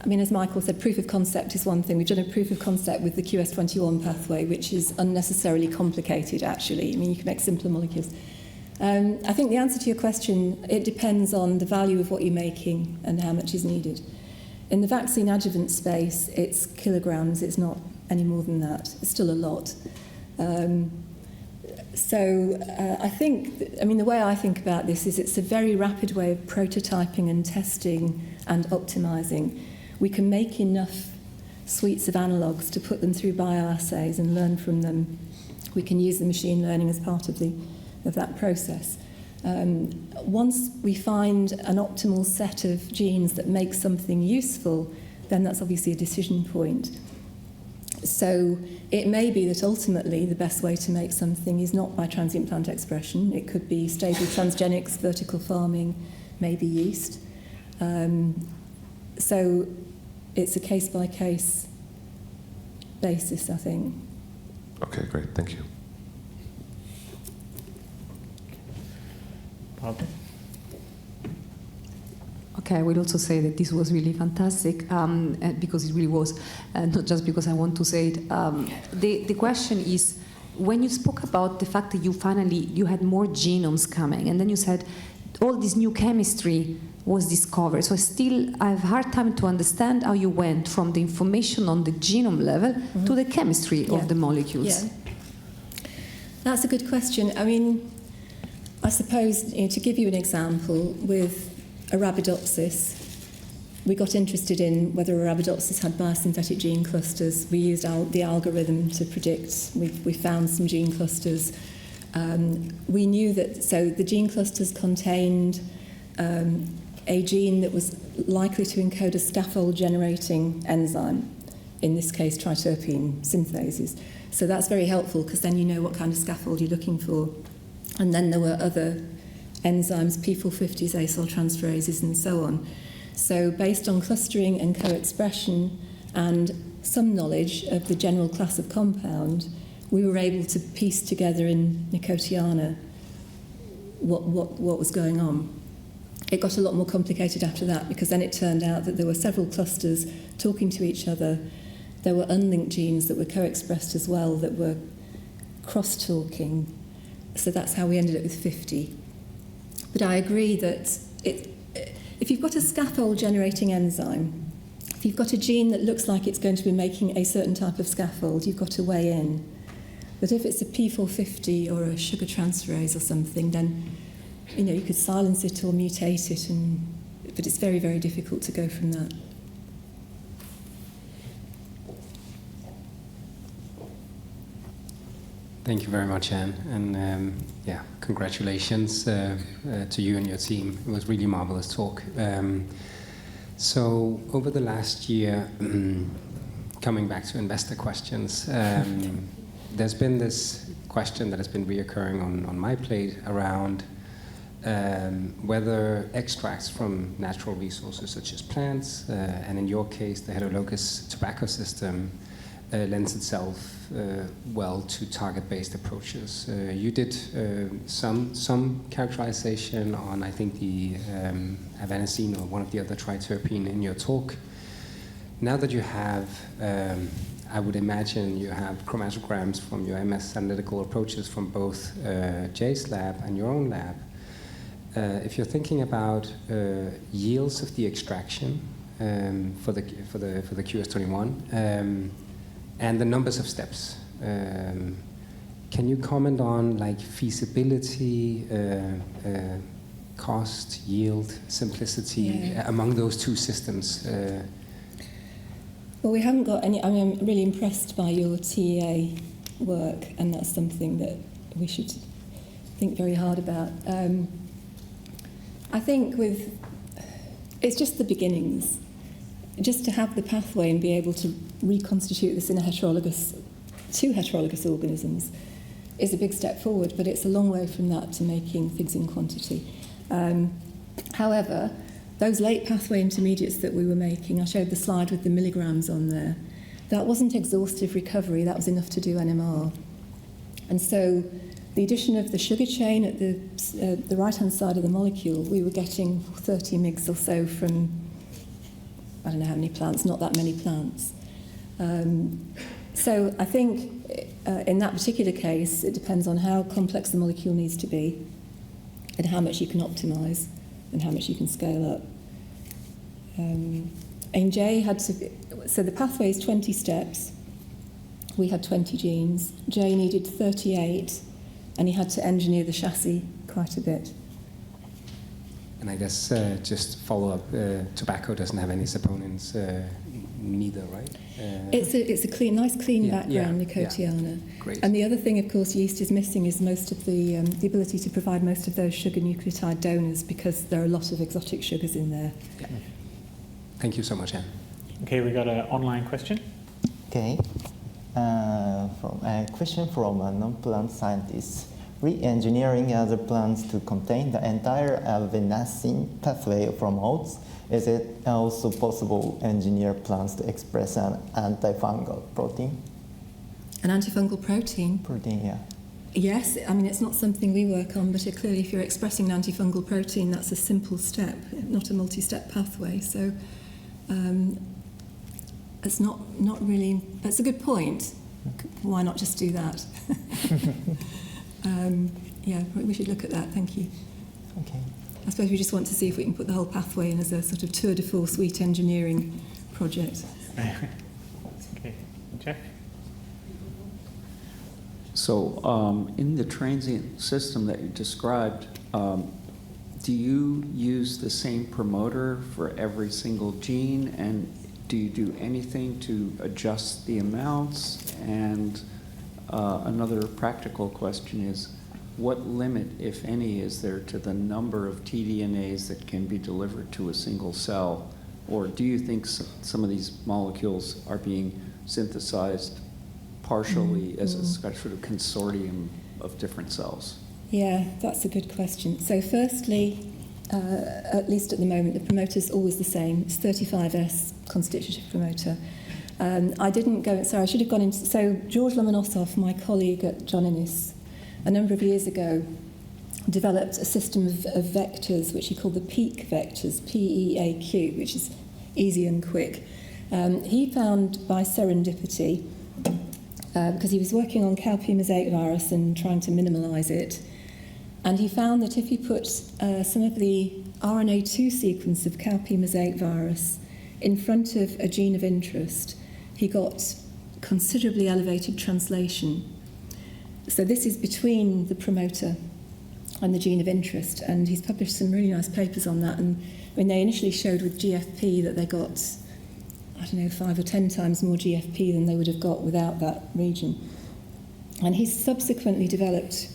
I mean, as Michael said, proof of concept is one thing. We've done a proof of concept with the QS21 pathway, which is unnecessarily complicated, actually. I mean, you can make simpler molecules. I think the answer to your question, it depends on the value of what you're making and how much is needed. In the vaccine adjuvant space, it's kilograms. It's not any more than that. It's still a lot. I think, I mean, the way I think about this is it's a very rapid way of prototyping and testing and optimizing. We can make enough suites of analogues to put them through bioassays and learn from them. We can use the machine learning as part of that process. Once we find an optimal set of genes that make something useful, then that's obviously a decision point. So it may be that ultimately the best way to make something is not by transient plant expression. It could be stable transgenics, vertical farming, maybe yeast. So it's a case-by-case basis, I think. Okay, great. Thank you. Barbara? Okay, I would also say that this was really fantastic because it really was, not just because I want to say it. The question is, when you spoke about the fact that you had more genomes coming, and then you said all this new chemistry was discovered. So I have a hard time to understand how you went from the information on the genome level to the chemistry of the molecules. Yeah. That's a good question. I mean, I suppose, to give you an example, with Arabidopsis, we got interested in whether Arabidopsis had biosynthetic gene clusters. We used the algorithm to predict. We found some gene clusters. We knew that, so the gene clusters contained a gene that was likely to encode a scaffold-generating enzyme, in this case triterpene synthases. So that's very helpful because then you know what kind of scaffold you're looking for. And then there were other enzymes, P450s, acyltransferases, and so on. So based on clustering and co-expression and some knowledge of the general class of compound, we were able to piece together in Nicotiana what was going on. It got a lot more complicated after that because then it turned out that there were several clusters talking to each other. There were unlinked genes that were co-expressed as well that were cross-talking. So that's how we ended up with 50. But I agree that if you've got a scaffold-generating enzyme, if you've got a gene that looks like it's going to be making a certain type of scaffold, you've got to weigh in. But if it's a P450 or a sugar transferase or something, then you could silence it or mutate it, but it's very, very difficult to go from that. Thank you very much, Anne, and congratulations to you and your team. It was really marvelous talk. So over the last year, coming back to investor questions, there's been this question that has been reoccurring on my plate around whether extracts from natural resources such as plants, and in your case the heterologous tobacco system, lends itself well to target-based approaches. You did some characterization on, I think, the avenacin or one of the other triterpene in your talk. Now that you have, I would imagine you have chromatograms from your MS analytical approaches from both Jay's lab and your own lab. If you're thinking about yields of the extraction for the QS21 and the numbers of steps, can you comment on like feasibility, cost, yield, simplicity among those two systems? Well, we haven't got any. I mean, I'm really impressed by your TEA work, and that's something that we should think very hard about. I think it's just the beginnings. Just to have the pathway and be able to reconstitute this in two heterologous organisms is a big step forward, but it's a long way from that to making figs in quantity. However, those late pathway intermediates that we were making, I showed the slide with the milligrams on there, that wasn't exhaustive recovery, that was enough to do NMR. And so the addition of the sugar chain at the right-hand side of the molecule, we were getting 30 mgs or so from, I don't know how many plants, not that many plants. So I think in that particular case, it depends on how complex the molecule needs to be and how much you can optimize and how much you can scale up. And Jay had to, so the pathway is 20 steps. We had 20 genes. Jay needed 38, and he had to engineer the chassis quite a bit. And I guess just follow up, tobacco doesn't have any saponins neither, right? It's a clean, nice clean background, Nicotiana. Yeah. Great. And the other thing, of course, yeast is missing is most of the ability to provide most of those sugar nucleotide donors, because there are a lot of exotic sugars in there. Yeah. Thank you so much, Anne. Okay, we got an online question. Okay. From a question from a non-plant scientist. Re-engineering other plants to contain the entire avenacin pathway from oats, is it also possible to engineer plants to express an antifungal protein? An antifungal protein? Protein, yeah. Yes, I mean, it's not something we work on, but clearly if you're expressing an antifungal protein, that's a simple step, not a multi-step pathway. So it's not really, that's a good point. Why not just do that? Yeah, we should look at that, thank you. Okay. I suppose we just want to see if we can put the whole pathway in as a sort of tour de force wheat engineering project. Okay, Jeff? So in the transient system that you described, do you use the same promoter for every single gene, and do you do anything to adjust the amounts? And another practical question is, what limit, if any, is there to the number of tDNAs that can be delivered to a single cell? Or do you think some of these molecules are being synthesized partially as a sort of consortium of different cells? Yeah, that's a good question. So firstly, at least at the moment, the promoter is always the same. It's 35S constitutive promoter. I didn't go, sorry, I should have gone into, so George Lomonosov, my colleague at John Innes, a number of years ago, developed a system of vectors, which he called the PEAQ vectors, P-E-A-Q, which is easy and quick. He found by serendipity, because he was working on cowpea mosaic virus and trying to minimize it, and he found that if you put some of the RNA2 sequence of cowpea mosaic virus in front of a gene of interest, he got considerably elevated translation. So this is between the promoter and the gene of interest, and he's published some really nice papers on that. And when they initially showed with GFP that they got, I don't know, 5 or 10 times more GFP than they would have got without that region. And he's subsequently developed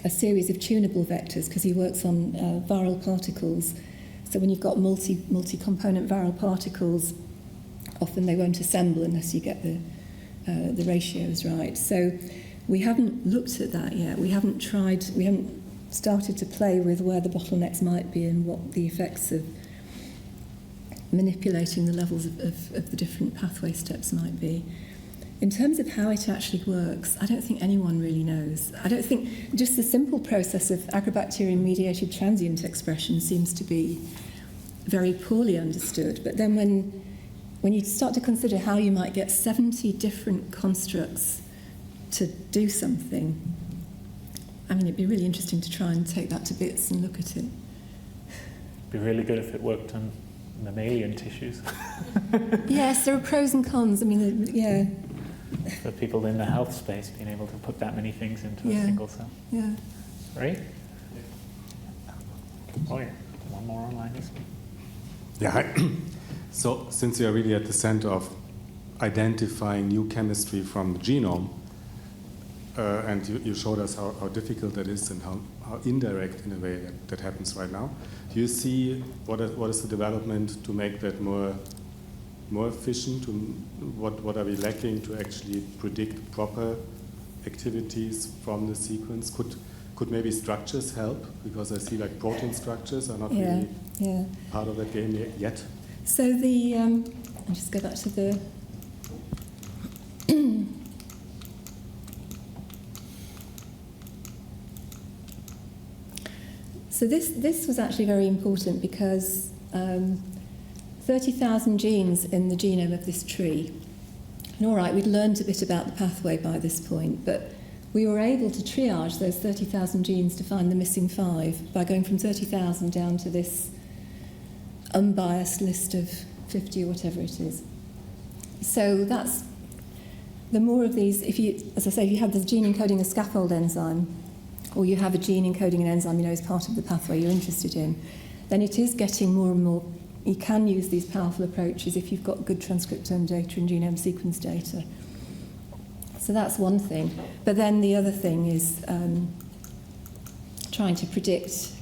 a series of tunable vectors, because he works on viral particles. So when you've got multi-component viral particles, often they won't assemble unless you get the ratios right. So we haven't looked at that yet. We haven't started to play with where the bottlenecks might be and what the effects of manipulating the levels of the different pathway steps might be. In terms of how it actually works, I don't think anyone really knows. I don't think just the simple process of agrobacterium-mediated transient expression seems to be very poorly understood. But then when you start to consider how you might get 70 different constructs to do something, I mean, it'd be really interesting to try and take that to bits and look at it. It'd be really good if it worked on mammalian tissues. Yes, there are pros and cons. I mean, yeah. For people in the health space, being able to put that many things into a Yeah. single cell. Yeah. Right? Oh yeah, one more online. Yeah. Hi. So since you are really at the center of identifying new chemistry from the genome, and you showed us how difficult that is and how indirect in a way that happens right now, do you see what is the development to make that more efficient? What are we lacking to actually predict proper activities from the sequence? Could maybe structures help? Because I see like protein structures are not really part of that game yet. So I'll just go back to the So this was actually very important because 30,000 genes in the genome of this tree. And all right, we'd learned a bit about the pathway by this point, but we were able to triage those 30,000 genes to find the missing 5 by going from 30,000 down to this unbiased list of 50 or whatever it is. So that's the more of these, if you have this gene encoding a scaffold enzyme, or you have a gene encoding an enzyme you know is part of the pathway you're interested in, then it is getting more and more. You can use these powerful approaches if you've got good transcriptome data and genome sequence data. So that's one thing. But then the other thing is trying to predict,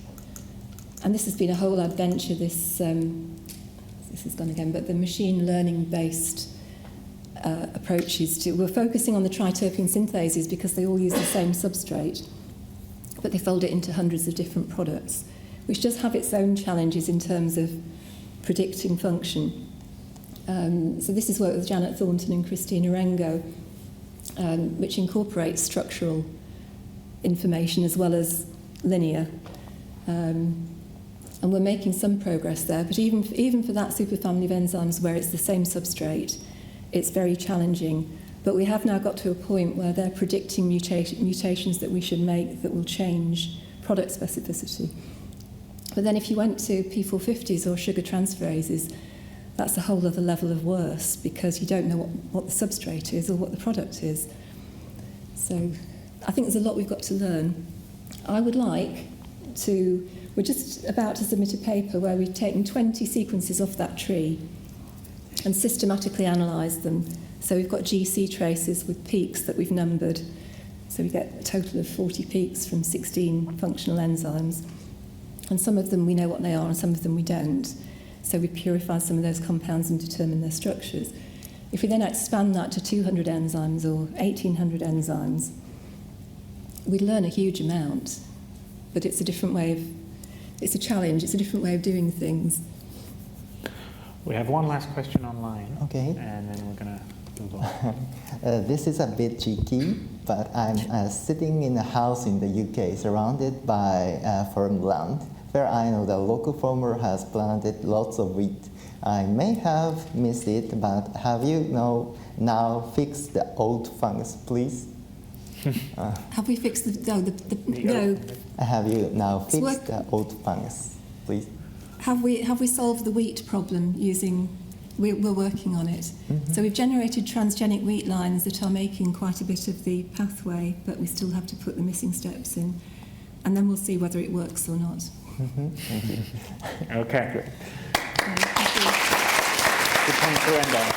and this has been a whole adventure, this has gone again, but the machine learning-based approaches we're focusing on the triterpene synthases because they all use the same substrate, but they fold it into hundreds of different products, which does have its own challenges in terms of predicting function. So this is work with Janet Thornton and Christina Rengo, which incorporates structural information as well as linear. And we're making some progress there, but even for that superfamily of enzymes where it's the same substrate, it's very challenging. But we have now got to a point where they're predicting mutations that we should make that will change product specificity. But then if you went to P450s or sugar transferases, that's a whole other level of worse because you don't know what the substrate is or what the product is. So I think there's a lot we've got to learn. I would like to, we're just about to submit a paper where we've taken 20 sequences off that tree and systematically analysed them. So we've got GC traces with peaks that we've numbered. So we get a total of 40 peaks from 16 functional enzymes. And some of them we know what they are and some of them we don't. So we purify some of those compounds and determine their structures. If we then expand that to 200 enzymes or 1,800 enzymes, we learn a huge amount. But it's a different way of, it's a challenge, it's a different way of doing things. We have one last question online. Okay. And then we're going to move on. This is a bit cheeky, but I'm sitting in a house in the UK surrounded by farmland, where I know the local farmer has planted lots of wheat. I may have missed it, but have you now fixed the old fungus, please? Have we fixed the No. Have you now fixed the old fungus, please? Have we solved the wheat problem using? We're working on it. Mm-hmm. So we've generated transgenic wheat lines that are making quite a bit of the pathway, but we still have to put the missing steps in, and then we'll see whether it works or not. Mm-hmm. Thank you. Okay. Good point to end on.